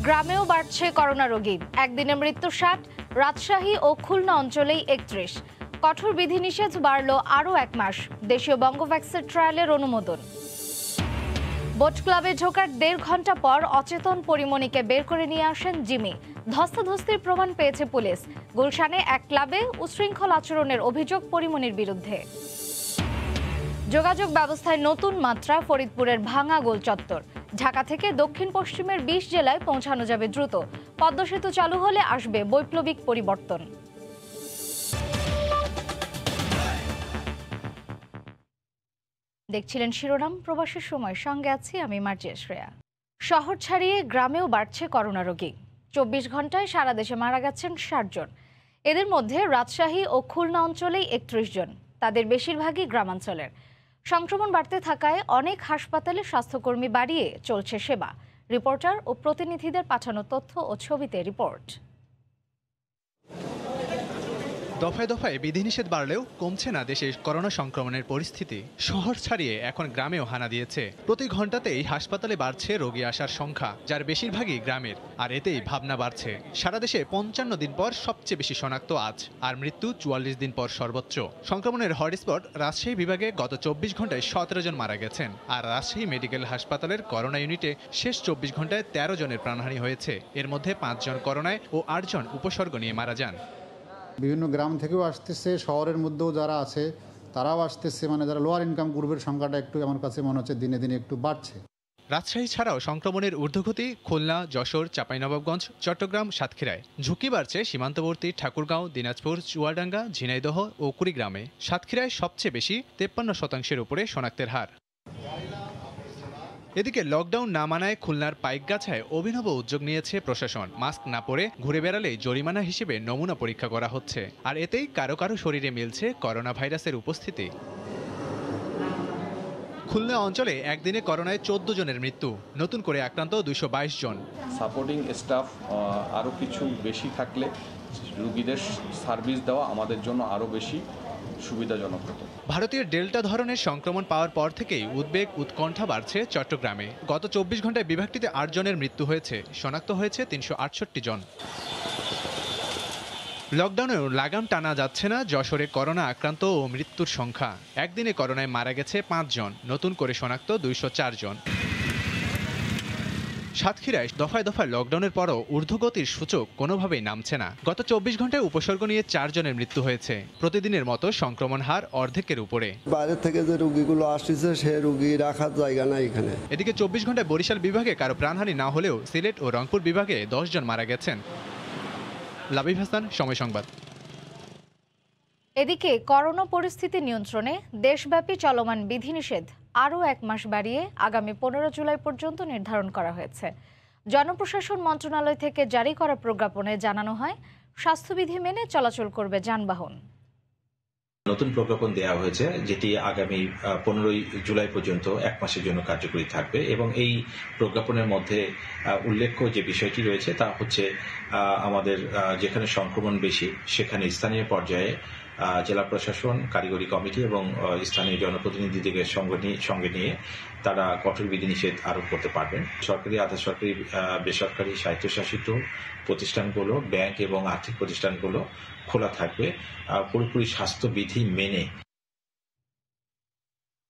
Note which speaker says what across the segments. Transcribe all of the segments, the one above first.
Speaker 1: গ্রামেও বাড়ছে করোনা রোগী, একদিনে মৃত্যু ৬০, রাজশাহী ও খুলনা অঞ্চলেই ৩১। কঠোর বিধিনিষেধ বাড়ল আরও ১ মাস, দেশীয় বঙ্গভ্যাক্সের ট্রায়ালের অনুমোদন। বোট ক্লাবে ঢোকার ১.৫ ঘন্টা পর অচেতন পরিমণিকে বের করে নিয়ে আসেন জিমি। ধস্তাধস্তির প্রমাণ পেয়েছে পুলিশ। গুলশানে এক ক্লাবে উচ্ছৃঙ্খল আচরণের অভিযোগ পরিমণির বিরুদ্ধে। যোগাযোগ ব্যবস্থায় নতুন মাত্রা ফরিদপুরের ভাঙা গোল চত্বর। ঢাকা থেকে দক্ষিণ পশ্চিমের ২০ জেলায় পৌঁছানো যাবে দ্রুত। পদ্মা সেতু চালু হলে আসবে বৈপ্লবিক পরিবর্তন। দেখছিলেন শিরোনাম, প্রবাসের সময়, সঙ্গে আছি আমি মার্জিয়া শ্রেয়া। শহর ছাড়িয়ে গ্রামেও বাড়ছে করোনা রোগী। ২৪ ঘন্টায় সারা দেশে মারা গেছেন ৬০ জন। এদের মধ্যে রাজশাহী ও খুলনা অঞ্চলেই ৩১ জন। তাদের বেশিরভাগই গ্রামাঞ্চলের। সংক্রমণ বাড়তে থাকায় অনেক হাসপাতালে স্বাস্থ্যকর্মী বাড়িয়ে চলছে সেবা। রিপোর্টার ও প্রতিনিধিদের পাঠানো তথ্য ও ছবিতে রিপোর্ট।
Speaker 2: দফায় দফায় বিধিনিষেধ বাড়লেও কমছে না দেশে করোনা সংক্রমণের পরিস্থিতি। শহর ছাড়িয়ে এখন গ্রামেও হানা দিয়েছে। প্রতি ঘন্টাতেই হাসপাতালে বাড়ছে রোগী আসার সংখ্যা, যার বেশিরভাগই গ্রামের। আর এতেই ভাবনা বাড়ছে। সারা দেশে ৫৫ দিন পর সবচেয়ে বেশি শনাক্ত আজ, আর মৃত্যু ৪৪ দিন পর সর্বোচ্চ। সংক্রমণের হটস্পট রাজশাহী বিভাগে গত ২৪ ঘন্টায় ১৭ জন মারা গেছেন। আর রাজশাহী মেডিকেল হাসপাতালের করোনা ইউনিটে শেষ ২৪ ঘন্টায় ১৩ জনের প্রাণহানি হয়েছে। এর মধ্যে ৫ জন করোনায় ও ৮ জন উপসর্গ নিয়ে মারা যান।
Speaker 3: বিভিন্ন গ্রাম থেকেও আসতেছে, শহরের মধ্যেও যারা আছে তারাও আসতেছে। মানে যারা লোয়ার ইনকাম গ্রুপের সংখ্যাটা একটু আমার কাছে মনে হচ্ছে দিনে দিনে একটু বাড়ছে।
Speaker 2: রাজশাহী ছাড়াও সংক্রমণের ঊর্ধ্বগতি খুলনা, যশোর, চাঁপাইনবাবগঞ্জ, চট্টগ্রাম, সাতক্ষীরায়। ঝুঁকি বাড়ছে সীমান্তবর্তী ঠাকুরগাঁও, দিনাজপুর, চুয়াডাঙ্গা, ঝিনাইদহ ও কুড়িগ্রামে। সাতক্ষীরায় সবচেয়ে বেশি, ৫৩% উপরে শনাক্তের হার। এদিকে লকডাউন না মানায় খুলনার পাইকগাছায় অভিনব উদ্যোগ নিয়েছে প্রশাসন। মাস্ক না পরে ঘুরে বেড়ালেই জরিমানা হিসেবে নমুনা পরীক্ষা করা হচ্ছে। আর এতেই কারো কারো শরীরে মিলছে করোনা ভাইরাসের উপস্থিতি। খুলনা অঞ্চলে একদিনে করোনায় ১৪ জনের মৃত্যু, নতুন করে আক্রান্ত ২২২ জন।
Speaker 4: সাপোর্টিং স্টাফ আরও কিছু বেশি থাকলে রোগীদের সার্ভিস দেওয়া আমাদের জন্য আরও বেশি সুবিধাজনক হতো।
Speaker 2: ভারতীয় ডেল্টা ধরনের সংক্রমণ পাওয়ার পর থেকেই উদ্বেগ উৎকণ্ঠা বাড়ছে চট্টগ্রামে। গত ২৪ ঘন্টায় বিভাগটিতে ৮ জনের মৃত্যু হয়েছে, শনাক্ত হয়েছে ৩৬৮ জন। লকডাউনেও লাগাম টানা যাচ্ছে না যশোরে করোনা আক্রান্ত ও মৃত্যুর সংখ্যা। একদিনে করোনায় মারা গেছে ৫ জন, নতুন করে শনাক্ত ২০৪ জন। সাতক্ষীরায় দফায় দফায় লকডাউনের পরও ঊর্ধ্বগতির সূচক কোনোভাবেই নামছে না। গত ২৪ ঘন্টায় উপসর্গ নিয়ে ৪ জনের মৃত্যু হয়েছে। প্রতিদিনের মতো সংক্রমণ হার অর্ধেকের উপরে।
Speaker 5: বাইরে থেকে যে রোগীগুলো আসছে সে রোগী রাখার জায়গা নাই এখানে।
Speaker 2: এদিকে ২৪ ঘন্টায় বরিশাল বিভাগে কারো প্রাণহানি না হলেও সিলেট ও রংপুর বিভাগে ১০ জন মারা গেছেন। লাবিব হাসান, সময় সংবাদ।
Speaker 1: এদিকে করোনা পরিস্থিতি নিয়ন্ত্রণে দেশব্যাপী চলমান বিধিনিষেধ আরও ১ মাস বাড়িয়ে আগামী ১৫ জুলাই পর্যন্ত নির্ধারণ করা হয়েছে। জনপ্রশাসন মন্ত্রণালয় থেকে জারি করা প্রজ্ঞাপনে জানানো হয়, স্বাস্থ্যবিধি মেনে চলাচল করবে যানবাহন।
Speaker 6: নতুন প্রজ্ঞাপন দেওয়া হয়েছে, যেটি আগামী ১৫ জুলাই পর্যন্ত ১ মাসের জন্য কার্যকরী থাকবে। এবং এই প্রজ্ঞাপনের মধ্যে উল্লেখ্য যে বিষয়টি রয়েছে তা হচ্ছে আমাদের যেখানে সংক্রমণ বেশি সেখানে স্থানীয় পর্যায়ে জেলা প্রশাসন, কারিগরি কমিটি এবং স্থানীয় জনপ্রতিনিধিদের সঙ্গে নিয়ে তারা কঠোর বিধিনিষেধ আরোপ করতে পারবেন। সরকারি, আধা সরকারি, বেসরকারি, স্বায়ত্তশাসিত প্রতিষ্ঠানগুলো, ব্যাংক এবং আর্থিক প্রতিষ্ঠানগুলো খোলা থাকবে পুরোপুরি স্বাস্থ্যবিধি মেনে।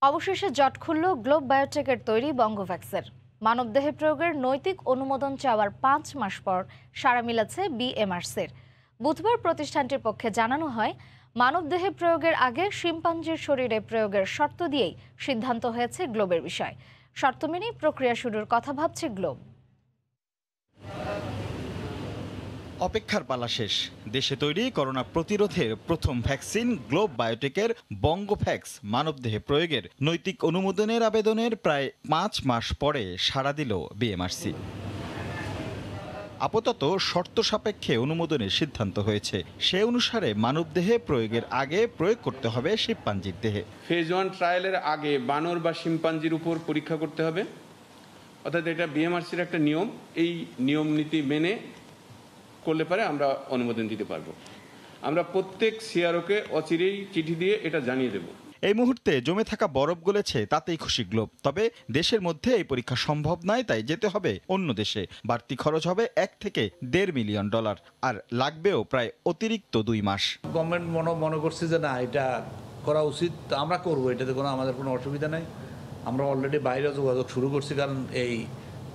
Speaker 1: অবশেষে জট খুলল গ্লোব বায়োটেকের তৈরি বঙ্গভ্যাক্সের। মানবদেহে প্রয়োগের নৈতিক অনুমোদন চাওয়ার ৫ মাস পর সাড়া মিলেছে বিএমআরসির। বুধবার প্রতিষ্ঠানটির পক্ষে জানানো হয়, মানবদেহে প্রয়োগের আগে শিম্পাঞ্জির শরীরে প্রয়োগের শর্ত দিয়েই সিদ্ধান্ত হয়েছে গ্লোবের বিষয়। শর্ত মেনেই প্রক্রিয়া শুরুর কথা ভাবছে গ্লোব।
Speaker 7: অপেক্ষার পালা শেষ। দেশে তৈরি করোনা প্রতিরোধের প্রথম ভ্যাকসিন গ্লোব বায়োটেকের বঙ্গভ্যাক্স মানবদেহে প্রয়োগের নৈতিক অনুমোদনের আবেদনের প্রায় ৫ মাস পরে সাড়া দিল বিএমআরসি। আপাতত শর্ত সাপেক্ষে অনুমোদনের সিদ্ধান্ত হয়েছে। সে অনুসারে মানবদেহে প্রয়োগের আগে প্রয়োগ করতে হবে শিম্পাঞ্জির দেহে।
Speaker 8: ফেজ 1 ট্রায়ালের আগে বানর বা শিম্পাঞ্জির উপর পরীক্ষা করতে হবে, অর্থাৎ এটা বিএমআরসির একটা নিয়ম। এই নিয়ম নীতি মেনে করলে পরে আমরা অনুমোদন দিতে পারবো। আমরা প্রত্যেক সিআরওকে অচিরেই চিঠি দিয়ে এটা জানিয়ে দেব।
Speaker 7: এই মুহূর্তে জমে থাকা বরফ গলেছে তাতেই খুশি গ্লোব। তবে দেশের মধ্যে এই পরীক্ষা সম্ভব নয়, তাই যেতে হবে অন্য দেশে। বাড়তি খরচ হবে $1 থেকে $1.5 মিলিয়ন, আর লাগবেও প্রায় অতিরিক্ত 2 মাস।
Speaker 9: গভর্নমেন্ট মনে করছে যে না, এটা করা উচিত, আমরা করবো, এটাতে আমাদের কোনো অসুবিধা নাই। আমরা অলরেডি বাইরে যোগাযোগ শুরু করছি, কারণ এই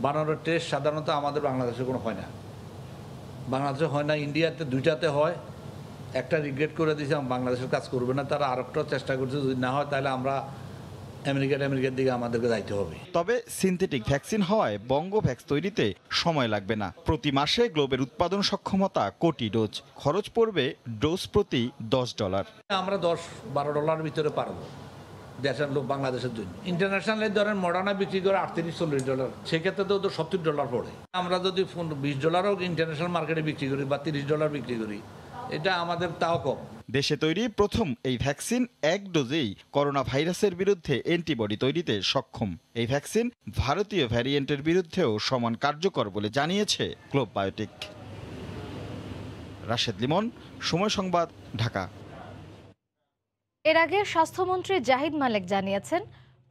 Speaker 9: বানানোর টেস্ট সাধারণত আমাদের বাংলাদেশে কোনো হয় না, বাংলাদেশে হয় না, ইন্ডিয়াতে 2টাতে হয়, একটা রিগ্রেট করে দিয়েছে, বাংলাদেশের কাজ করবে না, তারা আরেকটা চেষ্টা করছে, যদি না হয় তাহলে আমরা আমেরিকার দিকে আমাদেরকে যাইতে হবে।
Speaker 7: তবে সিনথেটিক ভ্যাকসিন হওয়ায় বঙ্গোভ্যাক্স তৈরিতে সময় লাগবে না। প্রতি মাসে গ্লোবের উৎপাদন সক্ষমতা কোটি ডোজ, খরচ পড়বে ডোজ প্রতি $10।
Speaker 9: আমরা $10-12 ভিতরে পারবো দেশের লোক, বাংলাদেশের জন্য। ইন্টারন্যাশনাল ধরেন মডার্না বিক্রি করে $38-40, সেক্ষেত্রে তো ওদের $70 পড়ে। আমরা যদি $20 ইন্টারন্যাশনাল মার্কেটে বিক্রি করি বা $30 বিক্রি করি, এটা আমাদের তাও কম।
Speaker 7: দেশে তৈরি প্রথম এই ভ্যাকসিন 1 ডোজেই করোনা ভাইরাসের বিরুদ্ধে অ্যান্টিবডি তৈরিতে সক্ষম। এই ভ্যাকসিন ভারতীয় ভ্যারিয়েন্টের বিরুদ্ধেও সমান কার্যকর বলে জানিয়েছে গ্লোব বায়োটেক। রাশেদ লিমন, সময় সংবাদ, ঢাকা।
Speaker 1: এর আগে স্বাস্থ্যমন্ত্রী জাহিদ মালেক জানিয়েছেন,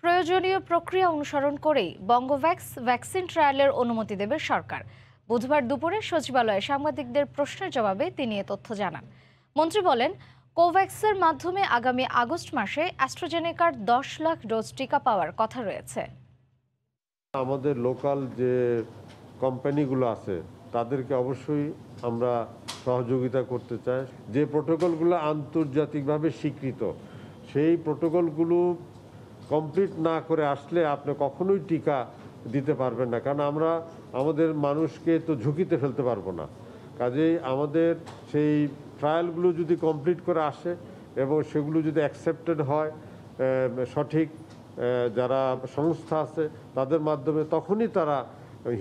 Speaker 1: প্রয়োজনীয় প্রক্রিয়া অনুসরণ করেই বঙ্গোভ্যাক্স ভ্যাকসিন ট্রায়ালের অনুমতি দেবে সরকার। বুধবার দুপুরে সচিবালয়ে সাংবাদিকদের প্রশ্নের জবাবে তিনি এ তথ্য জানান। মন্ত্রী বলেন, কোভ্যাক্সের মাধ্যমে আগামী আগস্ট মাসে অ্যাস্ট্রাজেনেকার 10 লাখ ডোজ টিকা পাওয়ার কথা রয়েছে।
Speaker 10: আমাদের লোকাল যে কোম্পানিগুলো আছে তাদেরকে অবশ্যই আমরা সহযোগিতা করতে চাই। যে প্রোটোকলগুলো আন্তর্জাতিকভাবে স্বীকৃত, সেই প্রোটোকলগুলো কমপ্লিট না করে আসলে আপনি কখনোই টিকা দিতে পারবেন না, কারণ আমরা আমাদের মানুষকে তো ঝুঁকিতে ফেলতে পারবো না। কাজেই আমাদের সেই ট্রায়ালগুলো যদি কমপ্লিট করে আসে এবং সেগুলো যদি অ্যাকসেপ্টেড হয় সঠিক যারা সংস্থা আছে তাদের মাধ্যমে, তখনই তারা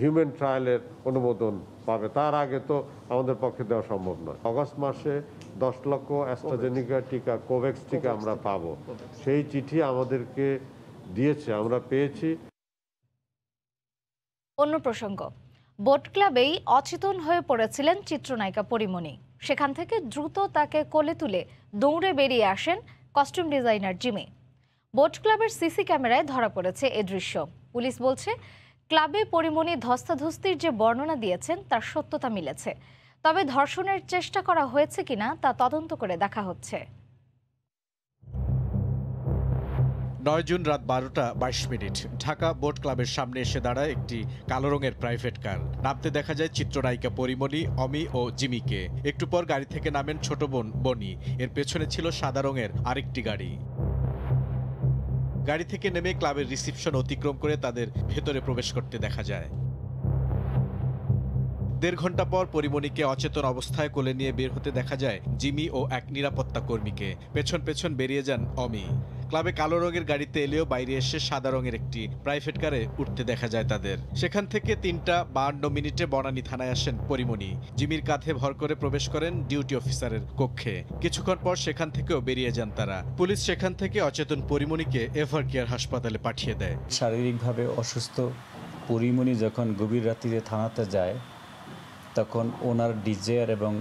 Speaker 10: হিউম্যান ট্রায়ালের অনুমোদন পাবে। তার আগে তো আমাদের পক্ষে দেওয়া সম্ভব নয়। আগস্ট মাসে 10 লক্ষ অ্যাস্ট্রাজেনিকা টিকা, কোভ্যাক্স টিকা আমরা পাবো, সেই চিঠি আমাদেরকে দিয়েছে, আমরা পেয়েছি।
Speaker 1: অন্য প্রসঙ্গ, বোট ক্লাবেই অচেতন হয়ে পড়েছিলেন চিত্রনায়িকা পরিমণি। সেখান থেকে দ্রুত তাকে কোলে তুলে দৌড়ে বেরিয়ে আসেন কস্টিউম ডিজাইনার জিমি। বোট ক্লাবের সিসি ক্যামেরায় ধরা পড়েছে এ দৃশ্য। পুলিশ বলছে, ক্লাবে পরিমণি ধস্তাধস্তির যে বর্ণনা দিয়েছেন তার সত্যতা মিলেছে। তবে ধর্ষণের চেষ্টা করা হয়েছে কিনা তা তদন্ত করে দেখা হচ্ছে।
Speaker 11: 9 জুন রাত 12:22 ঢাকা বোট ক্লাবের সামনে এসে দাঁড়ায় একটি কালো রঙের প্রাইভেট কার। নামতে দেখা যায় চিত্রনায়িকা পরিমণি, অমি ও জিমিকে। একটু পর গাড়ি থেকে নামেন ছোট বোন বনি। এর পেছনে ছিল সাদা রঙের আরেকটি গাড়ি। গাড়ি থেকে নেমে ক্লাবের রিসিপশন অতিক্রম করে তাদের ভেতরে প্রবেশ করতে দেখা যায়। 1.5 ঘন্টা পর পরিমণিকে অচেতন অবস্থায় কোলে নিয়ে বের হতে দেখা যায় জিমি ও এক নিরাপত্তা কর্মীকে। পেছন পেছন বেরিয়ে যান অমি। ক্লাবে কালো রঙের গাড়িতে এলেও বাইরে এসে সাদা রঙের একটি প্রাইভেট কারে উঠতে দেখা যায় তাদের। সেখান থেকে 3:52 বনানী থানায় আসেন পরিমণি। জিমির কাঁধে ভর করে প্রবেশ করেন ডিউটি অফিসারের কক্ষে। কিছুক্ষণ পর সেখান থেকেও বেরিয়ে যান তারা। পুলিশ সেখান থেকে অচেতন পরিমণিকে এভারকেয়ার হাসপাতালে পাঠিয়ে দেয়।
Speaker 12: শারীরিকভাবে অসুস্থ পরিমণি যখন গভীর রাত্রিতে থানাতে যায়, তখন ওনার ডিজায়ার এবং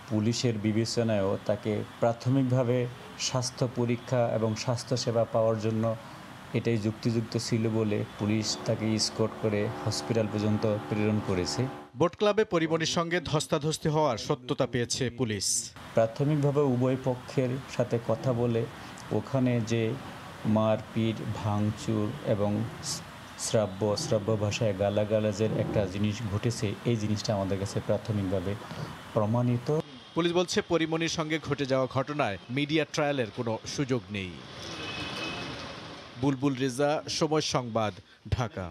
Speaker 12: পুলিশের বিবেচনায়ও তাকে প্রাথমিকভাবে স্বাস্থ্য পরীক্ষা এবং স্বাস্থ্যসেবা পাওয়ার জন্য এটাই যুক্তিযুক্ত ছিল বলে পুলিশ তাকে স্কট করে হসপিটাল পর্যন্ত প্রেরণ করেছে।
Speaker 11: বোট ক্লাবে পরিমণির সঙ্গে ধস্তাধস্তি হওয়ার সত্যতা পেয়েছে পুলিশ।
Speaker 12: প্রাথমিকভাবে উভয় পক্ষের সাথে কথা বলে ওখানে যে মারপিট, ভাঙচুর এবং শ্রাব্য ভাষায় গালাগালাজের একটা জিনিস ঘটেছে, এই জিনিসটা আমাদের কাছে প্রাথমিকভাবে প্রমাণিত।
Speaker 11: পুলিশ বলছে, পরিমণির সঙ্গে ঘটে যাওয়া ঘটনায় মিডিয়া ট্রায়ালের কোনো সুযোগ নেই। বুলবুল রেজা, সময় সংবাদ, ঢাকা।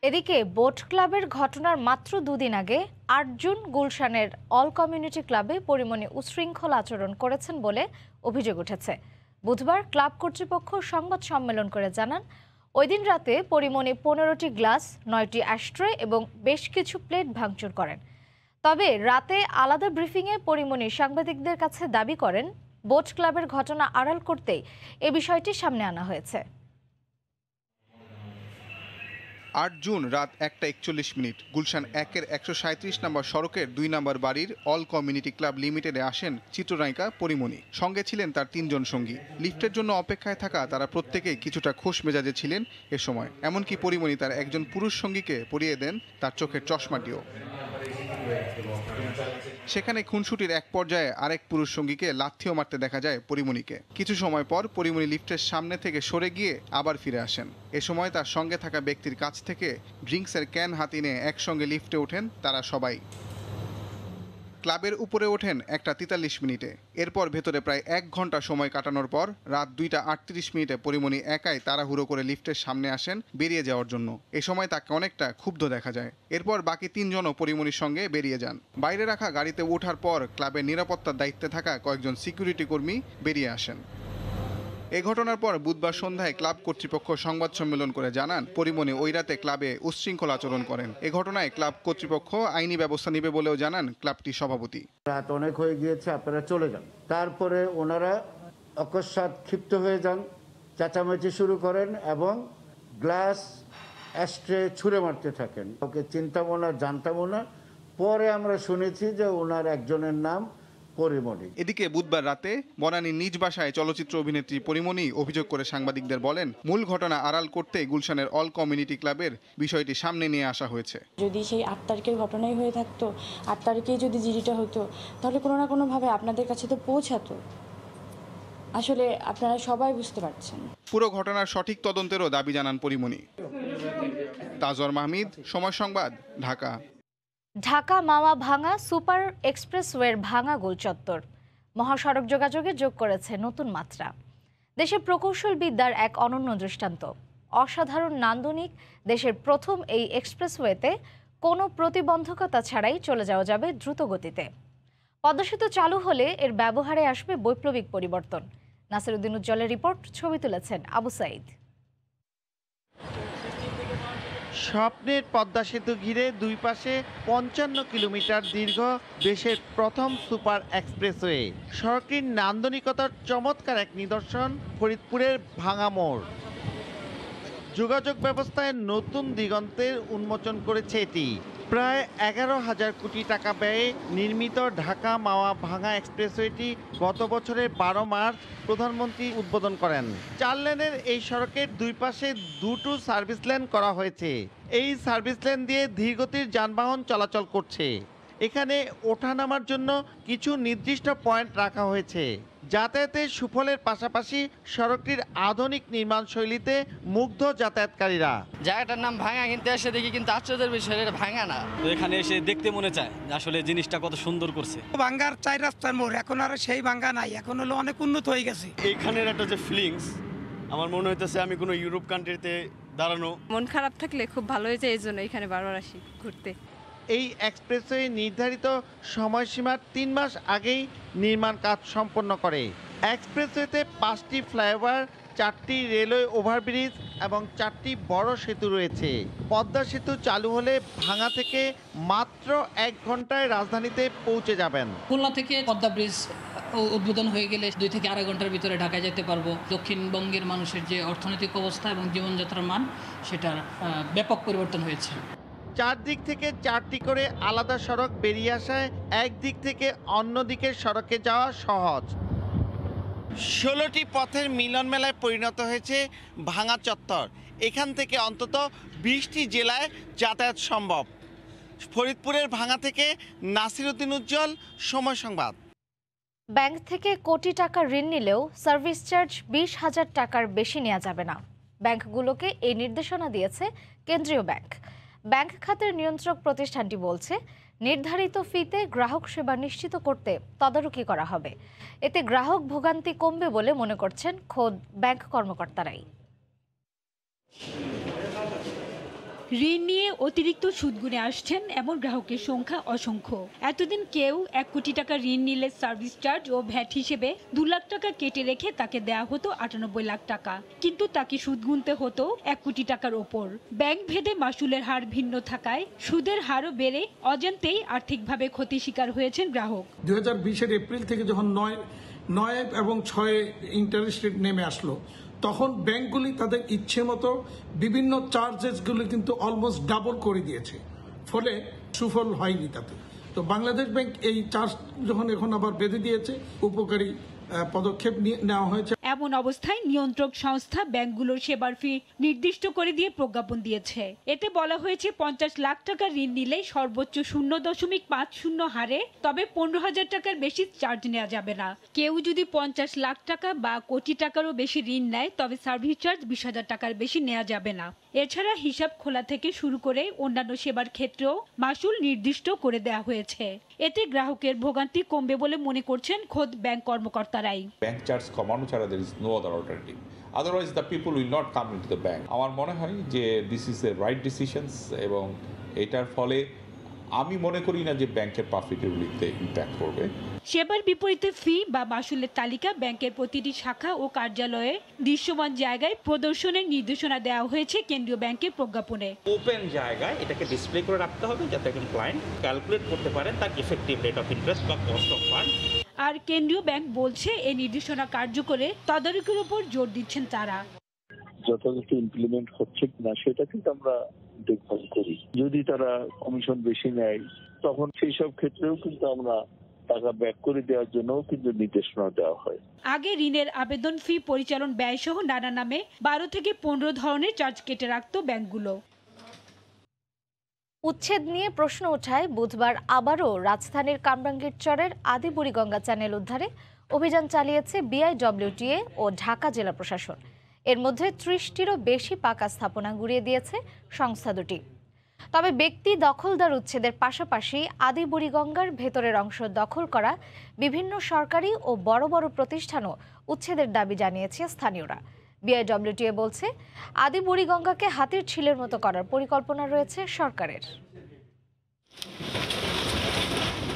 Speaker 1: এদিকে বোট ক্লাবের ঘটনার মাত্র 2 দিন আগে 8 জুন গুলশানের অল কমিউনিটি ক্লাবে পরিমণি উশৃঙ্খল আচরণ করেছেন বলে অভিযোগ উঠেছে। বুধবার ক্লাব কর্তৃপক্ষ সংবাদ সম্মেলন করে জানান, ওই দিন রাতে পরিমণি 15টি গ্লাস, 9টি অ্যাশট্রে এবং বেশ কিছু প্লেট ভাঙচুর করেন। তবে রাতে আলাদা ব্রিফিংয়ে পরিমণি সাংবাদিকদের কাছে দাবি করেন, বোট ক্লাবের ঘটনা আড়াল করতেই এ বিষয়টি সামনে আনা হয়েছে।
Speaker 13: 8 জুন রাত 1:41 গুলশান 1-এর 137 নম্বর সড়কের 2 নম্বর বাড়ির অল কমিউনিটি ক্লাব লিমিটেডে আসেন চিত্রনায়িকা পরিমণি। সঙ্গে ছিলেন তার 3 জন সঙ্গী। লিফটের জন্য অপেক্ষায় থাকা তারা প্রত্যেকেই কিছুটা খোশ মেজাজে ছিলেন এ সময়। এমনকি পরিমণি তার একজন পুরুষ সঙ্গীকে পরিয়ে দেন তার চোখের চশমাটিও। সেখানে খুনসুটির এক পর্যায়ে আরেক পুরুষ সঙ্গীকে লাথিও মারতে দেখা যায় পরিমণিকে। কিছু সময় পর পরিমণি লিফটের সামনে থেকে সরে গিয়ে আবার ফিরে আসেন। এ সময় তার সঙ্গে থাকা ব্যক্তির কাছ থেকে ড্রিঙ্কসের ক্যান হাতে নিয়ে একসঙ্গে লিফটে ওঠেন তারা সবাই। ক্লাবের উপরে ওঠেন 1:43 এরপর ভেতরে প্রায় 1 ঘন্টা সময় কাটানোর পর রাত 2:38 পরিমণি একাই তাড়াহুড়ো করে লিফটের সামনে আসেন বেরিয়ে যাওয়ার জন্য। এ সময় তাকে অনেকটা ক্ষুব্ধ দেখা যায়। এরপর বাকি 3 জনও পরিমণির সঙ্গে বেরিয়ে যান। বাইরে রাখা গাড়িতে ওঠার পর ক্লাবের নিরাপত্তার দায়িত্বে থাকা কয়েকজন সিকিউরিটি কর্মী বেরিয়ে আসেন। এ ঘটনার পর বুধবার সন্ধ্যায় ক্লাব কর্তৃপক্ষ সংবাদ সম্মেলন করে জানান পরিমণি ওই রাতে ক্লাবে উচ্ছৃঙ্খল আচরণ করেন। এ ঘটনায় ক্লাব কর্তৃপক্ষ আইনি ব্যবস্থা নেবে বলেও জানান ক্লাবটির সভাপতি। রাত
Speaker 14: অনেক হয়ে গিয়েছে, আপনারা চলে যান। তারপরে ওনারা অকস্মাৎ ক্ষিপ্ত হয়ে যান, চেঁচামেচি শুরু করেন এবং গ্লাস অ্যাস্ট্রে ছুঁড়ে মারতে থাকেন। ওকে চিন্তামো না জানতামও না। পরে আমরা শুনেছি যে ওনার একজনের নাম পরিমণি।
Speaker 13: এদিকে বুধবার রাতে বনানীর নিজ বাসায় চলচ্চিত্র অভিনেত্রী পরিমণি অভিযোগ করে সাংবাদিকদের বলেন মূল ঘটনা আড়াল করতে গুলশানের অল কমিউনিটি ক্লাবের বিষয়টি সামনে নিয়ে আসা হয়েছে।
Speaker 15: যদি সেই 8 তারিখের ঘটনাই হয়ে থাকতো, 8 তারিখেই যদি জিডিটা হতো, তাহলে কোনো না কোনোভাবে আপনাদের কাছে তো পৌঁছাতো। আসলে আপনারা সবাই বুঝতে পারছেন।
Speaker 13: পুরো ঘটনার সঠিক তদন্তেরও দাবি জানান পরিমণি। তাজওয়ার মাহমিদ, সময় সংবাদ, ঢাকা।
Speaker 1: ঢাকা মাওয়া ভাঙা সুপার এক্সপ্রেসওয়ের ভাঙা গোল চত্বর মহাসড়ক যোগাযোগে যোগ করেছে নতুন মাত্রা। দেশের প্রকৌশল বিদ্যার এক অনন্য দৃষ্টান্ত। অসাধারণ নান্দনিক দেশের প্রথম এই এক্সপ্রেসওয়েতে কোনো প্রতিবন্ধকতা ছাড়াই চলে যাওয়া যাবে দ্রুত গতিতে। পদ্মা সেতু চালু হলে এর ব্যবহারে আসবে বৈপ্লবিক পরিবর্তন। নাসিরউদ্দিন উজ্জ্বলের রিপোর্ট, ছবি তুলেছেন আবু সাইদ।
Speaker 16: স্বপ্নের পদ্মা সেতু ঘিরে দুই পাশে 55 কিলোমিটার দীর্ঘ দেশের প্রথম সুপার এক্সপ্রেসওয়ে। সড়কটির নান্দনিকতার চমৎকার এক নিদর্শন ফরিদপুরের ভাঙা মোড়। যোগাযোগ ব্যবস্থায় নতুন দিগন্তের উন্মোচন করেছে এটি। প্রায় 11,000 কোটি টাকা ব্যয়ে নির্মিত ঢাকা মাওয়া ভাঙা এক্সপ্রেসওয়েটি গত বছরের 12 মার্চ প্রধানমন্ত্রী উদ্বোধন করেন। 4 লেনের এই সড়কের দুই পাশে 2টো সার্ভিস লেন করা হয়েছে। এই সার্ভিস লেন দিয়ে ধীরগতির যানবাহন চলাচল করছে। এখানে ওঠানামার জন্য কিছু নির্দিষ্ট পয়েন্ট রাখা হয়েছে। যাতায়াতের সুফলের পাশাপাশি সড়কটির আধুনিক নির্মাণ শৈলীতে মুগ্ধ যাতায়াতকারীরা।
Speaker 17: জায়গাটার নাম ভাঙা, কিন্তু এসে দেখি কিন্তু আশ্চর্যের বিষয় এটা ভাঙা না।
Speaker 18: এখানে এসে দেখতে মনে চায় আসলে জিনিসটা কত সুন্দর করছে।
Speaker 19: ভাঙ্গার 4 রাস্তার মোড়, এখন আর সেই ভাঙ্গা নাই, এখন হলো অনেক উন্নত হয়ে গেছে।
Speaker 18: এইখানের একটা যে ফিলিংস, আমার মনে হইতেছে আমি কোনো ইউরোপ কান্ট্রিতে দাঁড়ানো।
Speaker 20: মন খারাপ থাকলে খুব ভালো হয়ে যায়, এই জন্য এখানে বারবার আসি ঘুরতে।
Speaker 16: এই এক্সপ্রেসওয়ে নির্ধারিত সময়সীমার 3 মাস আগেই নির্মাণ কাজ সম্পন্ন করে। এক্সপ্রেসওয়েতে 5টি ফ্লাইওভার, 4টি রেলওয়ে ওভারব্রিজ এবং 4টি বড় সেতু রয়েছে। পদ্মা সেতু চালু হলে ভাঙা থেকে মাত্র 1 ঘন্টায় রাজধানীতে পৌঁছে যাবেন।
Speaker 21: খুলনা থেকে পদ্মা ব্রিজ উদ্বোধন হয়ে গেলে 2 থেকে আড়াই ঘন্টার ভিতরে ঢাকায় যেতে পারবো। দক্ষিণবঙ্গের মানুষের যে অর্থনৈতিক অবস্থা এবং জীবনযাত্রার মান, সেটার ব্যাপক পরিবর্তন হয়েছে।
Speaker 16: 4 দিক থেকে 4টি করে আলাদা সড়ক বেরিয়ে আসায় এক দিক থেকে অন্য দিকের সড়কে যাওয়া সহজ। 16টি পথের মিলন মেলায় পরিণত হয়েছে ভাঙা চত্বর। এখান থেকে অন্তত 20টি জেলায় যাতায়াত সম্ভব। ফরিদপুরের ভাঙা থেকে নাসিরউদ্দিন উজ্জ্বল, সময় সংবাদ।
Speaker 1: ব্যাংক থেকে কোটি টাকা ঋণ নিলেও সার্ভিস চার্জ 20,000 টাকার বেশি নেওয়া যাবে না। ব্যাংকগুলোকে এই নির্দেশনা দিয়েছে কেন্দ্রীয় ব্যাংক। ব্যাংক খাতের নিয়ন্ত্রক প্রতিষ্ঠানটি বলছে, নির্ধারিত ফিতে গ্রাহক সেবা নিশ্চিত করতে তদারকি করা হবে। এতে গ্রাহক ভোগান্তি কমবে বলে মনে করছেন খোদ ব্যাংক কর্মকর্তারাই।
Speaker 22: ঋণ নিয়ে অতিরিক্ত সুদ গুনে আসছেন এমন গ্রাহকের সংখ্যা অসংখ্য। এতদিন কেউ 1 কোটি টাকা ঋণ নিলে সার্ভিস চার্জ ও ভ্যাট হিসেবে 2 লাখ টাকা কেটে রেখে তাকে দেয়া হতো 98 লাখ টাকা, কিন্তু তাকে সুদ গুনতে হতো 1 কোটি টাকার ওপর। ব্যাংক ভেদে মাসুলের হার ভিন্ন থাকায় সুদের হারও বেড়ে অজান্তেই আর্থিকভাবে ক্ষতির শিকার হয়েছেন গ্রাহক।
Speaker 19: 2020 এর এপ্রিল থেকে যখন 9 এবং 6 ইন্টারেস্ট রেট নেমে আসলো,
Speaker 3: তখন ব্যাংকগুলি তাদের ইচ্ছে মতো বিভিন্ন চার্জেসগুলি কিন্তু অলমোস্ট ডাবল করে দিয়েছে, ফলে সুফল হয়নি তাতে। তো বাংলাদেশ ব্যাংক এই চার্জ যখন এখন আবার বেঁধে দিয়েছে, উপকারী পদক্ষেপ নেওয়া হয়েছে।
Speaker 22: এমন অবস্থায় নিয়ন্ত্রক সংস্থা ব্যাংকগুলোর সেবার ফি নির্দিষ্ট করে দিয়ে প্রজ্ঞাপন দিয়েছে। এতে বলা হয়েছে 50 লাখ টাকা ঋণ নিলে সর্বোচ্চ 0.50 হারে, তবে 15,000 টাকার বেশি চার্জ নেওয়া যাবে না। কেউ যদি 50 লাখ টাকা বা কোটি টাকারও বেশি ঋণ নেয় তবে সার্ভিস চার্জ 20,000 টাকার বেশি নেওয়া যাবে না। এছাড়া হিসাব খোলা থেকে শুরু করে অন্যান্য সেবার ক্ষেত্রেও মাসুল নির্দিষ্ট করে দেওয়া হয়েছে। এতে গ্রাহকের ভোগান্তি কমবে বলে মনে করছেন খোদ ব্যাংক কর্মকর্তারাই।
Speaker 4: ব্যাংক চার্জ কমানো ছাড়া there is no other alternative. Otherwise the people will not come into the bank. আমার মনে হয় যে this is the right decisions এবং এটার ফলে আমি মনে করি না যে ব্যাংকের প্রফিটেবিলিটিতে ইমপ্যাক্ট করবে।
Speaker 22: সেবার বিপরীতে ফি বা মাসুলের তালিকা ব্যাংকের প্রতিটি শাখা ও কার্যালয়ে দৃশ্যমান জায়গায় প্রদর্শনের নির্দেশনা দেওয়া হয়েছে কেন্দ্রীয় ব্যাংকের প্রজ্ঞাপনে।
Speaker 23: ওপেন জায়গায় এটাকে ডিসপ্লে করে রাখতে হবে যাতে একজন ক্লায়েন্ট ক্যালকুলেট করতে পারেন তার ইফেক্টিভ রেট অফ ইন্টারেস্ট বা কস্ট অফ ফান্ড।
Speaker 22: আর কেন্দ্রীয় ব্যাংক বলছে এই নির্দেশনা কার্যকরে তদারকির উপর জোর দিচ্ছেন তারা।
Speaker 24: যথাযথ ইমপ্লিমেন্ট হচ্ছে কিনা সেটা কিন্তু আমরা দেখভাল করি। যদি তারা কমিশন বেশি নেয় তখন সেই সব ক্ষেত্রেও কিন্তু আমরা টাকা ব্যাক করে দেওয়ার জন্য কিন্তু নির্দেশনা দেওয়া হয়।
Speaker 22: আগে ঋণের আবেদন ফি, পরিচালন ব্যয় সহ নানা নামে 12 থেকে 15 ধরনের চার্জ কেটে রাখত ব্যাংকগুলো।
Speaker 1: উচ্ছেদ নিয়ে প্রশ্ন ওঠায় বুধবার আবারও রাজধানীর কামরাঙ্গীরচরের আদিবুড়িগঙ্গা চ্যানেল উদ্ধারে অভিযান চালিয়েছে বিআইডব্লিউটিএ ও ঢাকা জেলা প্রশাসন। এর মধ্যে 30টিরও বেশি পাকা স্থাপনা গুঁড়িয়ে দিয়েছে সংস্থা দুটি। তবে ব্যক্তি দখলদার উচ্ছেদের পাশাপাশি আদিবুড়িগঙ্গার ভেতরের অংশ দখল করা বিভিন্ন সরকারি ও বড় বড় প্রতিষ্ঠানও উচ্ছেদের দাবি জানিয়েছে স্থানীয়রা। বিআইডব্লিউটিএ বলছে আদিবুড়িগঙ্গাকে হাতির ছিলের মতো করার পরিকল্পনা রয়েছে সরকারের।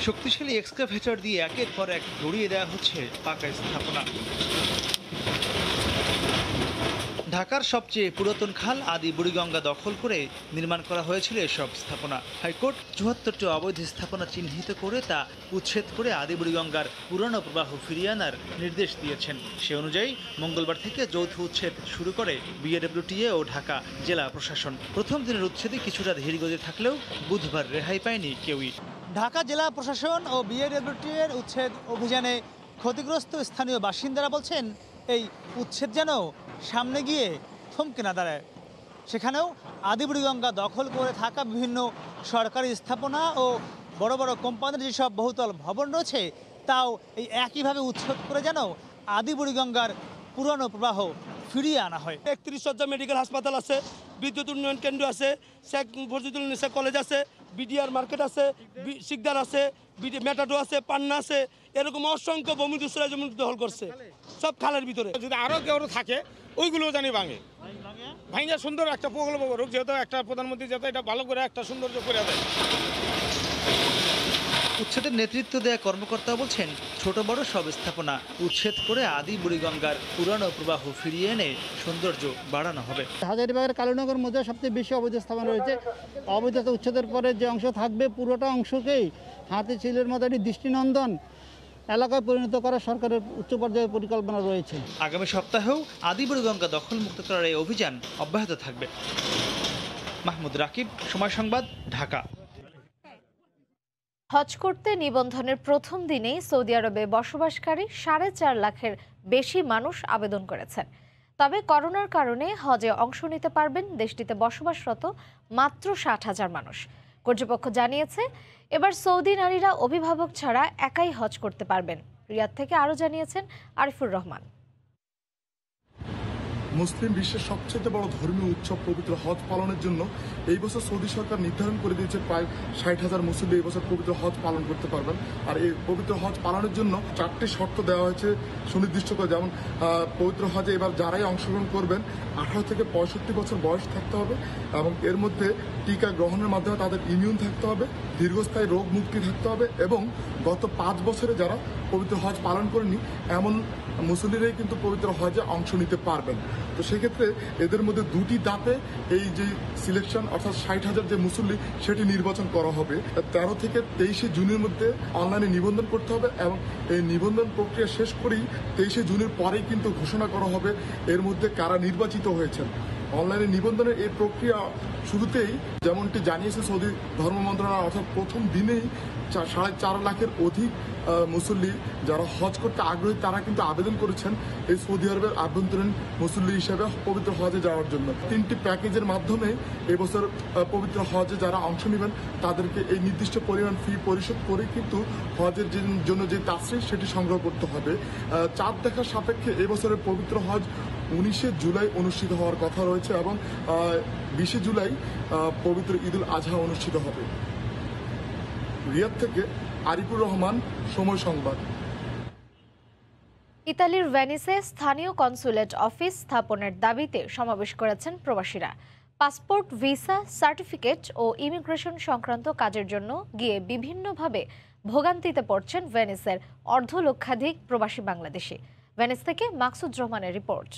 Speaker 25: শক্তিশালী এক্সকাভেটর দিয়ে একের পর এক গড়িয়ে দেওয়া হচ্ছে পাকা স্থাপনা। ঢাকার সবচেয়ে পুরাতন খাল আদিবুড়িগঙ্গা দখল করে নির্মাণ করা হয়েছিল এসব স্থাপনা। হাইকোর্ট 74টি অবৈধ স্থাপনা চিহ্নিত করে তা উচ্ছেদ করে আদিবুড়িগঙ্গার পুরনো প্রবাহ ফিরিয়ে আনার নির্দেশ দিয়েছেন। সে অনুযায়ী মঙ্গলবার থেকে যৌথ উচ্ছেদ শুরু করে বিআইডব্লিউটিএ ও ঢাকা জেলা প্রশাসন। প্রথম দিনের উচ্ছেদে কিছুটা ধীরগতি থাকলেও বুধবার রেহাই পায়নি কেউই।
Speaker 26: ঢাকা জেলা প্রশাসন ও বিআইডব্লিউটিএর উচ্ছেদ অভিযানে ক্ষতিগ্রস্ত স্থানীয় বাসিন্দারা বলছেন এই উচ্ছেদ যেন সামনে গিয়ে থমকে না দাঁড়ায়। সেখানেও আদিবুড়িগঙ্গা দখল করে থাকা বিভিন্ন সরকারি স্থাপনা ও বড় বড় কোম্পানির যেসব বহুতল ভবন রয়েছে তাও এই একইভাবে উচ্ছেদ করে যেন আদিবুড়িগঙ্গার পুরনো প্রবাহ ফিরিয়ে আনা হয়।
Speaker 27: 31 শয্যা মেডিকেল হাসপাতাল আছে, বিদ্যুৎ উন্নয়ন কেন্দ্র আছে, শেখ ফজলুল নিসা কলেজ আছে, বিডিআর মার্কেট আছে, শিকদার আছে, মেটাডো আছে, পান্না আছে, এরকম অসংখ্য ভূমিদস্যুরা জমি দখল করছে সব খালের ভিতরে।
Speaker 28: যদি আরও কেউ থাকে ওইগুলোও জানি ভাঙে ভাঙা সুন্দর একটা প্রকল্প করুক, যেহেতু একটা প্রধানমন্ত্রী যাতে এটা ভালো করে একটা সৌন্দর্য করে দেয়।
Speaker 25: উচ্ছেদের নেতৃত্ব দেয়া কর্মকর্তা বলছেন ছোট বড় সব স্থাপনা উচ্ছেদ করে আদিবুড়িগঙ্গার পুরানো প্রবাহ ফিরিয়ে এনে সৌন্দর্য বাড়ানো হবে।
Speaker 29: হাজারীবাগের কালীনগর মধ্যে সবচেয়ে বেশি অবৈধ স্থাপনা রয়েছে। অবৈধ উচ্ছেদের পরে যে অংশ থাকবে পুরোটা অংশকেই হাতি ছিলের মতো একটি দৃষ্টিনন্দন এলাকায় পরিণত করা সরকারের উচ্চ পর্যায়ের পরিকল্পনা রয়েছে।
Speaker 25: আগামী সপ্তাহেও আদিবুড়িগঙ্গা দখল মুক্ত করার এই অভিযান অব্যাহত থাকবে। মাহমুদ রাকিব, সময় সংবাদ, ঢাকা।
Speaker 1: হজ করতে নিবন্ধনের প্রথম দিনেই সৌদি আরবে বসবাসকারী 4.5 লাখের বেশি মানুষ আবেদন করেছেন। তবে করোনার কারণে হজে অংশ নিতে পারবেন দেশটিতে বসবাসরত মাত্র 60,000 মানুষ। কর্তৃপক্ষ জানিয়েছে এবার সৌদি নারীরা অভিভাবক ছাড়া একাই হজ করতে পারবেন। রিয়াদ থেকে আরও জানিয়েছেন আরিফুর রহমান।
Speaker 30: মুসলিম বিশ্বের সবচেয়ে বড় ধর্মীয় উৎসব পবিত্র হজ পালনের জন্য এই বছর সৌদি সরকার নির্ধারণ করে দিয়েছে প্রায় 60,000 মুসলিম এই বছর পবিত্র হজ পালন করতে পারবেন। আর এই পবিত্র হজ পালনের জন্য 4টি শর্ত দেওয়া হয়েছে সুনির্দিষ্ট করে। যেমন পবিত্র হজে এবার যারাই অংশগ্রহণ করবেন 18 থেকে 65 বছর বয়স থাকতে হবে এবং এর মধ্যে টিকা গ্রহণের মাধ্যমে তাদের ইমিউন থাকতে হবে, দীর্ঘস্থায়ী রোগ মুক্তি থাকতে হবে এবং গত 5 বছরে যারা পবিত্র হজ পালন করেনি এমন মুসলিমরাই কিন্তু পবিত্র হজে অংশ নিতে পারবেন। তো তো সেক্ষেত্রে এদের মধ্যে দুটি ধাপে এই যে সিলেকশন অর্থাৎ 60,000 যে মুসল্লি সেটি নির্বাচন করা হবে। 13 থেকে 23 জুনের মধ্যে অনলাইনে নিবন্ধন করতে হবে এবং এই নিবন্ধন প্রক্রিয়া শেষ করেই 23 জুনের পরেই কিন্তু ঘোষণা করা হবে এর মধ্যে কারা নির্বাচিত হয়েছেন। অনলাইনে নিবন্ধনের এই প্রক্রিয়া শুরুতেই যেমনটি জানিয়েছে সৌদি ধর্ম মন্ত্রণালয়, অর্থাৎ প্রথম দিনেই 4.5 লাখের অধিক মুসল্লি যারা হজ করতে আগ্রহী তারা কিন্তু আবেদন করেছেন এই সৌদি আরবের আভ্যন্তরীণ মুসল্লি হিসেবে পবিত্র হজে যাওয়ার জন্য। 3টি প্যাকেজের মাধ্যমে এবছর পবিত্র হজে যারা অংশ নেবেন তাদেরকে এই নির্দিষ্ট পরিমাণ ফি পরিশোধ করে কিন্তু হজের জন্য যে তাসরিফ সেটি সংগ্রহ করতে হবে। চাঁদ দেখার সাপেক্ষে এবছরের পবিত্র হজ 19 জুলাই অনুষ্ঠিত হওয়ার কথা রয়েছে এবং 20 জুলাই পবিত্র ঈদুল আজহা অনুষ্ঠিত হবে। রিয়াদ থেকে আরিফুর রহমান, সময় সংবাদ।
Speaker 1: ইতালির ভেনিসে স্থানীয় কনসুলেট অফিস স্থাপনের দাবিতে সমাবেশ করেছেন প্রবাসীরা। পাসপোর্ট, ভিসা, সার্টিফিকেট ও ইমিগ্রেশন সংক্রান্ত কাজের জন্য গিয়ে বিভিন্নভাবে ভোগান্তিতে পড়ছেন ভেনিসের অর্ধলক্ষাধিক প্রবাসী বাংলাদেশি। ভেনিস থেকে মাকসুদ রহমানের রিপোর্ট।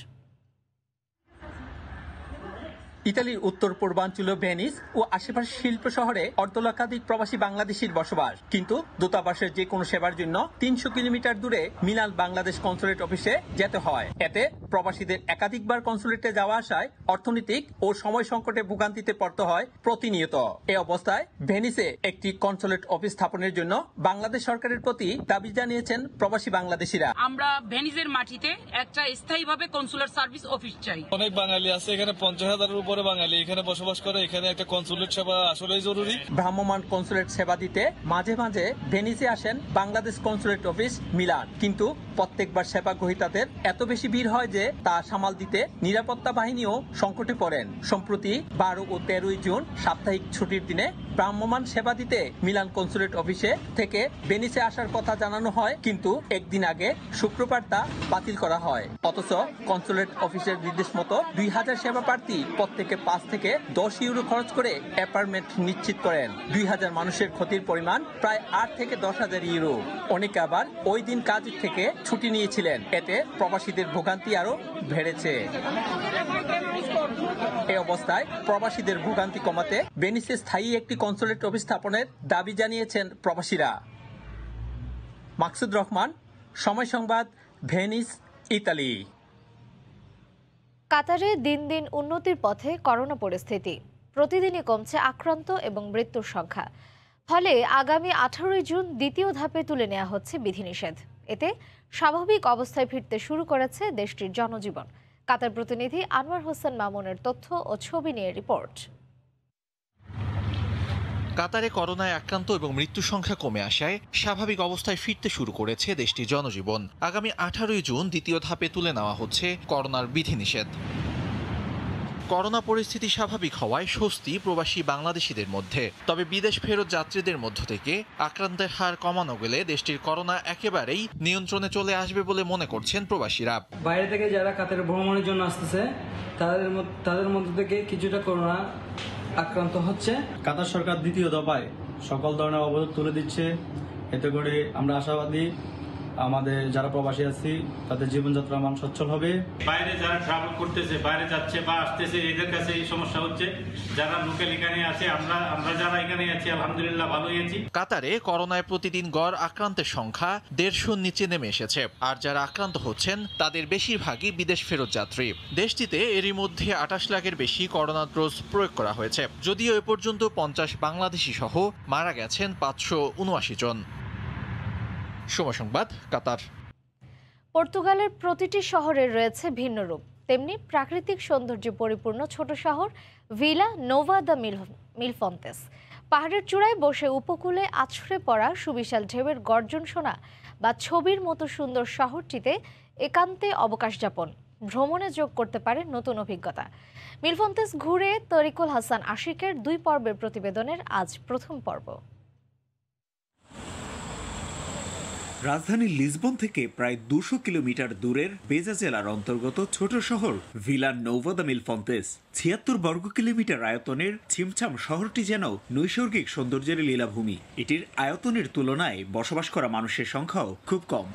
Speaker 2: ইতালির উত্তর পূর্বাঞ্চলীয় ভেনিস ও আশেপাশের শিল্প শহরে অর্ধলক্ষাধিক প্রবাসী বাংলাদেশির বসবাস, কিন্তু দূতাবাসের যে কোনো সেবার জন্য 300 কিলোমিটার দূরে মিলান বাংলাদেশ কনসুলেট অফিসে যেতে হয়। এতে প্রবাসীদের একাধিকবার কনসুলেটে যাওয়া আসায় অর্থনৈতিক ও সময় সংকটে ভোগান্তিতে পড়তে হয় প্রতিনিয়ত। এ অবস্থায় ভেনিসে একটি কনসুলেট অফিস স্থাপনের জন্য বাংলাদেশ সরকারের প্রতি দাবি জানিয়েছেন প্রবাসী বাংলাদেশিরা।
Speaker 5: আমরা ভেনিসের মাটিতে একটা স্থায়ীভাবে কনসুলেট সার্ভিস অফিস চাই।
Speaker 6: অনেক বাঙালি আছে এখানে, 50,000-এর উপরে বাঙালি এখানে বসবাস করে। এখানে একটা কনসুলেট সেবা আসলেই জরুরি।
Speaker 2: ভ্রাম্যমাণ কনসুলেট সেবা দিতে মাঝে মাঝে ভেনিসে আসেন বাংলাদেশ কনসুলেট অফিস মিলান, কিন্তু প্রত্যেকবার সেবা গ্রহীতাদের এত বেশি ভিড় হয় যে তা সামাল দিতে নিরাপত্তা বাহিনীও সংকটে পড়েন। সম্প্রতি 12 ও 13 জুন সাপ্তাহিক ছুটির দিনে ভ্রাম্যমাণ সেবা দিতে মিলান কনসুলেট অফিসে থেকে ভেনিসে আসার কথা জানানো হয়, কিন্তু একদিন আগে শুক্রবার তা বাতিল করা হয়। অথচ কনসুলেট অফিসের নির্দেশ মতো 2000 সেবা প্রার্থী প্রত্যেকে 5 থেকে 10 ইউরো খরচ করে অ্যাপার্টমেন্ট নিশ্চিত করেন। 2000 মানুষের ক্ষতির পরিমাণ প্রায় 8 থেকে 10,000 ইউরো। অনেকে আবার ওই দিন কাজ থেকে ছুটি নিয়েছিলেন। এতে প্রবাসীদের ভোগান্তি আরো বেড়েছে। এই অবস্থায় প্রবাসীদের ভোগান্তি কমাতে ভেনিসে স্থায়ী একটি কনসুলেট অফিস স্থাপনের দাবি জানিয়েছেন প্রবাসীরা। মাকসুদ রহমান, সময় সংবাদ, ভেনিস, ইতালি।
Speaker 1: কাতারে দিন দিন উন্নতির পথে করোনা পরিস্থিতি। প্রতিদিনই কমছে আক্রান্ত এবং মৃত্যুর সংখ্যা। ফলে আগামী 18 জুন দ্বিতীয় ধাপে তুলে নেওয়া হচ্ছে বিধিনিষেধ। এতে স্বাভাবিক অবস্থায় ফিরতে শুরু করেছে দেশটির জনজীবন। কাতার প্রতিনিধি আনোয়ার হোসেন মামুনের তথ্য ও ছবি নিয়ে রিপোর্ট।
Speaker 7: কাতারে করোনায় আক্রান্ত এবং মৃত্যুর সংখ্যা কমে আসায় স্বাভাবিক অবস্থায় ফিরতে শুরু করেছে দেশটির জনজীবন। আগামী 18 জুন দ্বিতীয় ধাপে তুলে নেওয়া হচ্ছে করোনার বিধিনিষেধ। করোনা পরিস্থিতি স্বাভাবিক হওয়ায় স্বস্তি প্রবাসী বাংলাদেশিদের মধ্যে। তবে বিদেশ ফেরত যাত্রীদের মধ্য থেকে আক্রান্তের হার কমানো গেলে দেশটির করোনা একেবারেই নিয়ন্ত্রণে চলে আসবে বলে মনে করছেন প্রবাসীরা।
Speaker 8: বাইরে থেকে যারা কাতারে ভ্রমণের জন্য আসতেছে তাদের মধ্যে থেকে কিছুটা করোনা আক্রান্ত হচ্ছে।
Speaker 9: কাতার সরকার দ্বিতীয় দফায় সকল ধরনের অবরোধ তুলে দিচ্ছে। এতে করে আমরা আশাবাদী আমাদের যারা প্রবাসী আছি তাদের জীবনযাত্রার মান সচ্ছল হবে।
Speaker 10: বাইরে যারা ট্রাভেল করতেছে, বাইরে যাচ্ছে বা আসতেছে, এদের কাছে এই সমস্যা হচ্ছে। যারা লোকাল এখানে আছে, আমরা যারা এখানে আছি আলহামদুলিল্লাহ ভালোই আছি।
Speaker 7: কাতারে করোনায় প্রতিদিন গড় আক্রান্তের সংখ্যা 150-র নিচে নেমে এসেছে। আর যারা আক্রান্ত হচ্ছেন তাদের বেশিরভাগই বিদেশ ফেরত যাত্রী। দেশটিতে এরই মধ্যে 28 লাখের বেশি করোনা ডোজ প্রয়োগ করা হয়েছে। যদিও এ পর্যন্ত 50 বাংলাদেশি সহ মারা গেছেন 579 জন। সময় সংবাদ, কাতার।
Speaker 1: পর্তুগালের প্রতিটি শহরের রয়েছে ভিন্ন রূপ, তেমনি প্রাকৃতিক সৌন্দর্যে পরিপূর্ণ ছোট শহর ভিলা নোভা দ্য মিলফন্তেস। পাহাড়ের চূড়ায় বসে উপকূলে আছড়ে পড়া সুবিশাল ঢেউয়ের গর্জন শোনা বা ছবির মতো সুন্দর শহরটিতে একান্তে অবকাশ যাপন ভ্রমণে যোগ করতে পারে নতুন অভিজ্ঞতা। মিলফন্তেস ঘুরে তরিকুল হাসান আশিকের 2 পর্বের প্রতিবেদনের আজ প্রথম পর্ব।
Speaker 11: রাজধানী লিসবন থেকে প্রায় 200 কিলোমিটার দূরের বেজা জেলার অন্তর্গত ছোট শহর ভিলা নোভা দ্য মিলফন্তেস। 76 বর্গ কিলোমিটার আয়তনের ছিমছাম শহরটি যেন নৈসর্গিক সৌন্দর্যের লীলাভূমি। এটির আয়তনের তুলনায় বসবাস করা মানুষের সংখ্যাও খুব কম।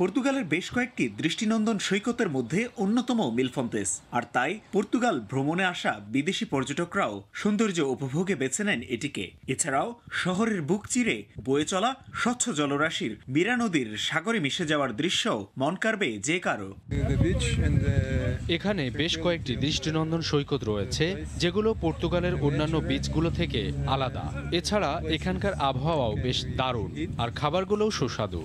Speaker 11: পর্তুগালের বেশ কয়েকটি দৃষ্টিনন্দন সৈকতের মধ্যে অন্যতম মিলফন্তেস, আর তাই পর্তুগাল ভ্রমণে আসা বিদেশি পর্যটকরাও সৌন্দর্য উপভোগে বেছে নেন এটিকে। এছাড়াও শহরের বুক চিরে বয়ে চলা স্বচ্ছ জলরাশির মীরা নদীর সাগরে মিশে যাওয়ার দৃশ্য মন কাড়বে যে কারো।
Speaker 12: এখানে বেশ কয়েকটি দৃষ্টিনন্দন সৈকত রয়েছে যেগুলো পর্তুগালের অন্যান্য বিচগুলো থেকে আলাদা। এছাড়া এখানকার আবহাওয়াও বেশ দারুণ, আর খাবারগুলোও সুস্বাদু।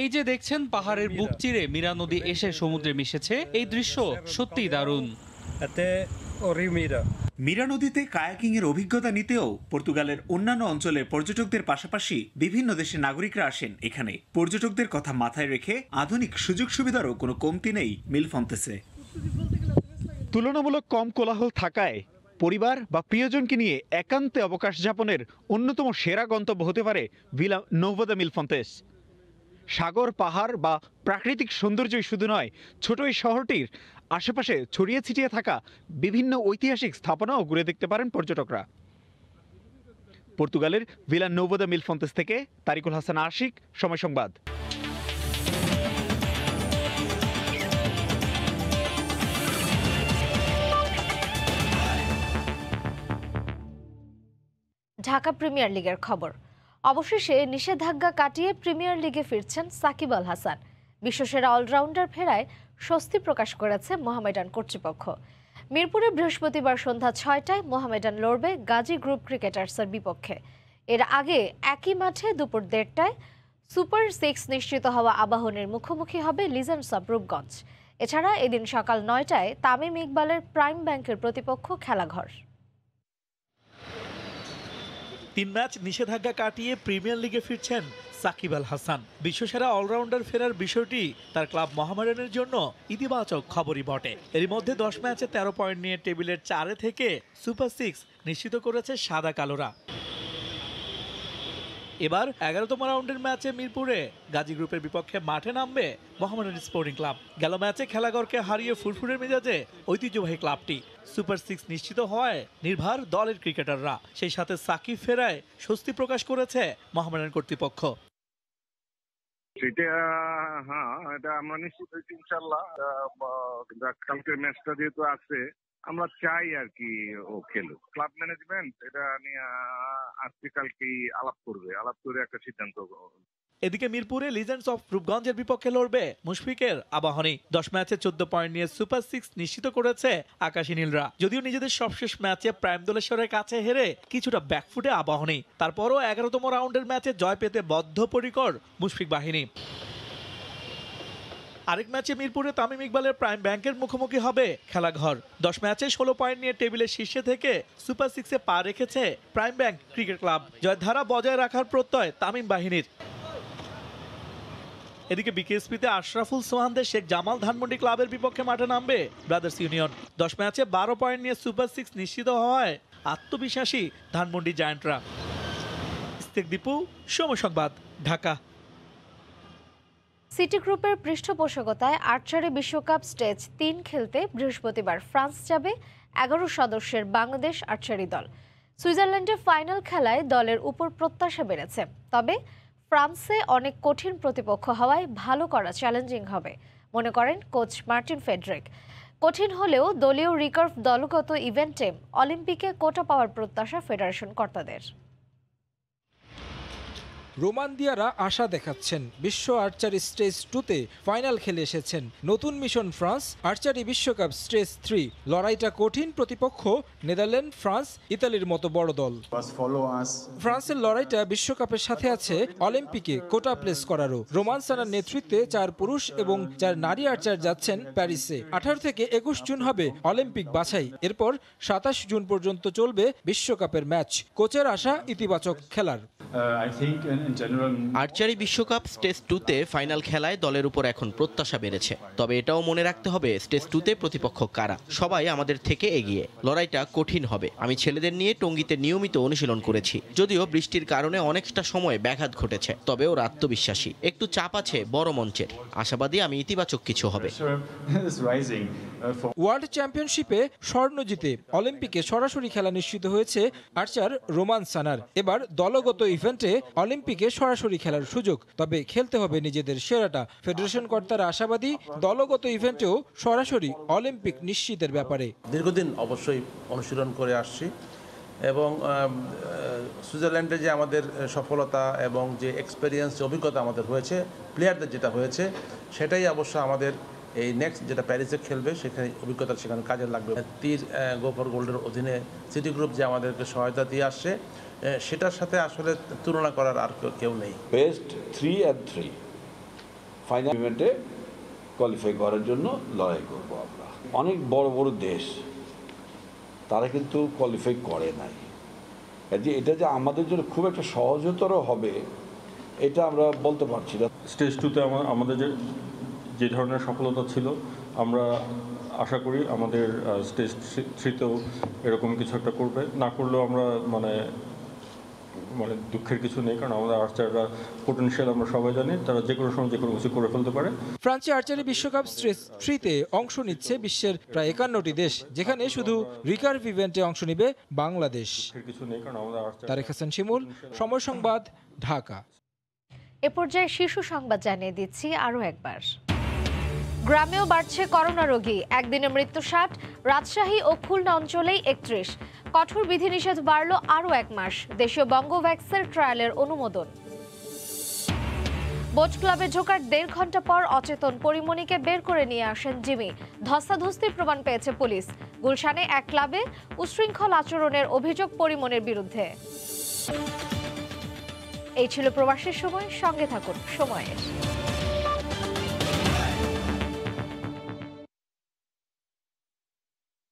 Speaker 12: এই যে দেখছেন পাহাড়ের বুক চিরে মীরা নদী এসে সমুদ্রে মিশেছে, এই দৃশ্য সত্যিই দারুণ।
Speaker 11: মীরা নদীতে কায়াকিং এর অভিজ্ঞতা নিতেও পর্তুগালের অন্যান্য অঞ্চলের পর্যটকদের পাশাপাশি বিভিন্ন দেশের নাগরিকরা আসেন এখানে। পর্যটকদের কথা মাথায় রেখে আধুনিক সুযোগ সুবিধারও কোনো কমতি নেই মিলফন্তেসে।
Speaker 13: তুলনামূলক কম কোলাহল থাকায় পরিবার বা প্রিয়জনকে নিয়ে একান্তে অবকাশ যাপনের অন্যতম সেরা গন্তব্য হতে পারে ভিলা নোভা দ্য মিলফন্তেস। সাগর, পাহাড় বা প্রাকৃতিক সৌন্দর্যই শুধু নয়, ছোট এই শহরটির আশেপাশে ছড়িয়ে ছিটিয়ে থাকা বিভিন্ন ঐতিহাসিক স্থাপনাও ঘুরে দেখতে পারেন পর্যটকরা। পর্তুগালের ভিলা নোভা দ্য মিলফন্তেস থেকে তারিকুল হাসান আশিক, সময় সংবাদ।
Speaker 1: ঢাকা প্রিমিয়ার লিগের খবর। অবশেষে নিষেধাজ্ঞা কাটিয়ে প্রিমিয়ার লিগে ফিরছেন সাকিব আল হাসান। বিশ্বসেরা অলরাউন্ডার ফেরায় স্বস্তি প্রকাশ করেছে মোহামেডান কর্তৃপক্ষ। মিরপুরে বৃহস্পতিবার সন্ধ্যা ৬টায় মোহামেডান লড়বে গাজী গ্রুপ ক্রিকেটার্সের বিপক্ষে। এর আগে একই মাঠে দুপুর ১:৩০টায় সুপার 6 নিশ্চিত হওয়া আবাহনীর মুখোমুখি হবে লিজেন্ডস অব রূপগঞ্জ। এছাড়া এদিন সকাল ৯টায় তামিম ইকবালের প্রাইম ব্যাংকের প্রতিপক্ষ খেলাঘর।
Speaker 14: ৩ ম্যাচ নিষেধাজ্ঞা কাটিয়ে প্রিমিয়ার লিগে ফিরছেন সাকিব আল হাসান। বিশ্বসেরা অলরাউন্ডার ফেরার বিষয়টি তার ক্লাব মোহামেডানের জন্য ইতিবাচক খবরই বটে। এর মধ্যে ১০ ম্যাচে ১৩ পয়েন্ট নিয়ে টেবিলের ৪ থেকে সুপার 6 নিশ্চিত করেছে সাদা কালোরা। এবার ১১তম রাউন্ডের ম্যাচে মিরপুরে গাজী গ্রুপের বিপক্ষে মাঠে নামবে মোহামেডান স্পোর্টিং ক্লাব। গেল ম্যাচে খেলাঘরকে হারিয়ে ফুরফুরের মেজাজে ঐতিহ্যবাহী ক্লাবটি। সুপার 6 নিশ্চিত হওয়ায় নির্ভার দলের ক্রিকেটাররা, সেই সাথে সাকিব ফেরায় স্বস্তি প্রকাশ করেছে মোহামেডান কর্তৃপক্ষ।
Speaker 15: এটা আমরা নিশ্চিত হয়েছি ইনশাল্লাহ। কালকের ম্যাচটা যেহেতু আছে, আমরা চাই আর কি ও খেলুক। ক্লাব ম্যানেজমেন্ট এটা নিয়ে আজকে কালকেই আলাপ করে একটা সিদ্ধান্ত।
Speaker 14: এদিকে মিরপুরে লিজেন্ডস অফ রূপগঞ্জের বিপক্ষে লড়বে মুশফিকের আবাহনী। 10 ম্যাচে 14 পয়েন্ট নিয়ে সুপার 6 নিশ্চিত করেছে আকাশী নীলরা। যদিও নিজেদের সবশেষ ম্যাচে প্রাইম দলেশ্বরের কাছে হেরে কিছুটা ব্যাকফুটে আবাহনী, তারপরও 11তম রাউন্ডের ম্যাচে জয় পেতে বদ্ধপরিকর মুশফিক বাহিনী। আরেক ম্যাচে মিরপুরে তামিম ইকবালের প্রাইম ব্যাংকের মুখোমুখি হবে খেলাঘর। 10 ম্যাচে 16 পয়েন্ট নিয়ে টেবিলের শীর্ষে থেকে সুপার 6-এ পা রেখেছে প্রাইম ব্যাংক ক্রিকেট ক্লাব। জয়ধারা বজায় রাখার প্রত্যয় তামিম বাহিনীর। এদিকে বিকেএসপিতে আশরাফুল সোহানদের শেখ জামাল ধানমন্ডি ক্লাবের বিপক্ষে মাঠে নামবে ব্রাদার্স ইউনিয়ন। 10 ম্যাচে 12 পয়েন্ট নিয়ে সুপার 6 নিশ্চিত হওয়ায় আত্মবিশ্বাসী ধানমন্ডি জায়ান্টরা। ইস্তেক দীপু, সময় সংবাদ, ঢাকা।
Speaker 1: সিটি গ্রুপের পৃষ্ঠপোষকতায় আর্চারি বিশ্বকাপ স্টেজ 3 খেলতে বৃহস্পতিবার ফ্রান্স যাবে 11 সদস্যের বাংলাদেশ আর্চারি দল। সুইজারল্যান্ডে ফাইনাল খেলায় দলের উপর প্রত্যাশা বেড়েছে, তবে ফ্রান্সে অনেক কঠিন প্রতিপক্ষ হওয়ায় ভালো করা চ্যালেঞ্জিং হবে মনে করেন কোচ মার্টিন ফেডরিক। কঠিন হলেও দলীয় রিকার্ভ দলগত ইভেন্টে অলিম্পিকে কোটা পাওয়ার প্রত্যাশা ফেডারেশন কর্তাদের।
Speaker 16: রোমান্দিয়ারা আশা দেখাচ্ছেন। বিশ্ব আর্চারি স্টেজ 2-তে ফাইনাল খেলে এসেছেন। নতুন মিশন ফ্রান্স আর্চারি বিশ্বকাপ স্টেজ 3। লড়াইটা কঠিন, প্রতিপক্ষ নেদারল্যান্ড, ফ্রান্স, ইতালির মতো বড় দল। ফ্রান্সের লড়াইটা বিশ্বকাপের সাথে আছে অলিম্পিকে কোটা প্লেস করারও। রোমান সানার নেতৃত্বে 4 পুরুষ এবং 4 নারী আর্চার যাচ্ছেন প্যারিসে। 18 থেকে 21 জুন হবে অলিম্পিক বাছাই। এরপর 27 জুন পর্যন্ত চলবে বিশ্বকাপের ম্যাচ। কোচের আশা ইতিবাচক খেলার।
Speaker 17: আর্চারি বিশ্বকাপ স্টেজ 2-তে ফাইনাল খেলায় দলের উপর এখন প্রত্যাশা বেড়েছে। তবে এটাও মনে রাখতে হবে স্টেজ 2-তে প্রতিপক্ষ কারা। সবাই আমাদের থেকে এগিয়ে, লড়াইটা কঠিন হবে। আমি ছেলেদের নিয়ে টঙ্গীতে নিয়মিত অনুশীলন করেছি, যদিও বৃষ্টির কারণে অনেকটা সময় ব্যাঘাত ঘটেছে। তবে ওরা আত্মবিশ্বাসী, একটু চাপ আছে বড় মঞ্চের। আশাবাদী আমি ইতিবাচক কিছু হবে।
Speaker 16: ওয়ার্ল্ড চ্যাম্পিয়নশিপে স্বর্ণ জিতে অলিম্পিকে সরাসরি খেলা নিশ্চিত হয়েছে আর্চার রোমান সানার। এবার দলগত ইভেন্টে অলিম্পিকে সরাসরি খেলার সুযোগ, তবে খেলতে হবে নিজেদের সেরাটা। ফেডারেশন কর্তারা আশাবাদী দলগত ইভেন্টেও সরাসরি অলিম্পিক নিশ্চিতের ব্যাপারে।
Speaker 3: দীর্ঘদিন অবশ্যই অনুশীলন করে আসছি এবং সুইজারল্যান্ডে যে আমাদের সফলতা এবং যে এক্সপেরিয়েন্স, যে অভিজ্ঞতা আমাদের হয়েছে, প্লেয়ারদের যেটা হয়েছে, সেটাই অবশ্য আমাদের এই নেক্সট যেটা প্যারিসে খেলবে সেখানে অভিজ্ঞতা সেখানে কাজে লাগবে। তীর গো ফর গোল্ডের অধীনে সিটি গ্রুপ যে আমাদেরকে সহায়তা দিয়ে আসছে, সেটার সাথে আসলে তুলনা করার আর কেউ নেই।
Speaker 4: বেস্ট 3 and 3 ফাইনাল ইভেন্টে কোয়ালিফাই করার জন্য লড়াই করব আমরা। অনেক বড় বড় দেশ তারা কিন্তু কোয়ালিফাই করে নাই। এটা যে আমাদের জন্য খুব একটা সহজতর হবে এটা আমরা বলতে পারছি না।
Speaker 18: স্টেজ 2-তে আমাদের যে ধরনের সফলতা ছিল, আমরা আশা করি আমাদের স্টেজ 3-তেও এরকম কিছু একটা করবে। না করলেও আমরা মানে দুঃখের কিছু নেই, কারণ আমাদের আর্চাররা পোটেনশিয়াল আমরা সবাই জানি, তারা যে কোনো সময় যে কোনো কিছু করে ফেলতে পারে।
Speaker 16: ফ্রান্সে আর্চারি বিশ্বকাপ স্টেজ 3-তে অংশ নিচ্ছে বিশ্বের প্রায় 51টি দেশ, যেখানে শুধু রিকার্ভ ইভেন্টে অংশ নেবে বাংলাদেশ। তারেক হাসান শিমুল, সময় সংবাদ, ঢাকা।
Speaker 1: এ পর্যায়ে শিশু সংবাদ জানিয়ে দিচ্ছি আরও একবার। গ্রামেও বাড়ছে করোনা রোগী, একদিনে মৃত্যু 60, রাজশাহী ও খুলনা অঞ্চলেই 31। কঠোর বিধিনিষেধ বাড়ল আরও 1 মাস, দেশীয় বঙ্গভ্যাক্সের ট্রায়ালের অনুমোদন। বোট ক্লাবে ঢোকার 1.5 ঘন্টা পর অচেতন পরিমণিকে বের করে নিয়ে আসেন জিমি। ধস্তাধস্তির প্রমাণ পেয়েছে পুলিশ। গুলশানে এক ক্লাবে উশৃঙ্খল আচরণের অভিযোগ পরিমণির বিরুদ্ধে। এই ছিল প্রবাসের সময়, সঙ্গে থাকুন সময়ের।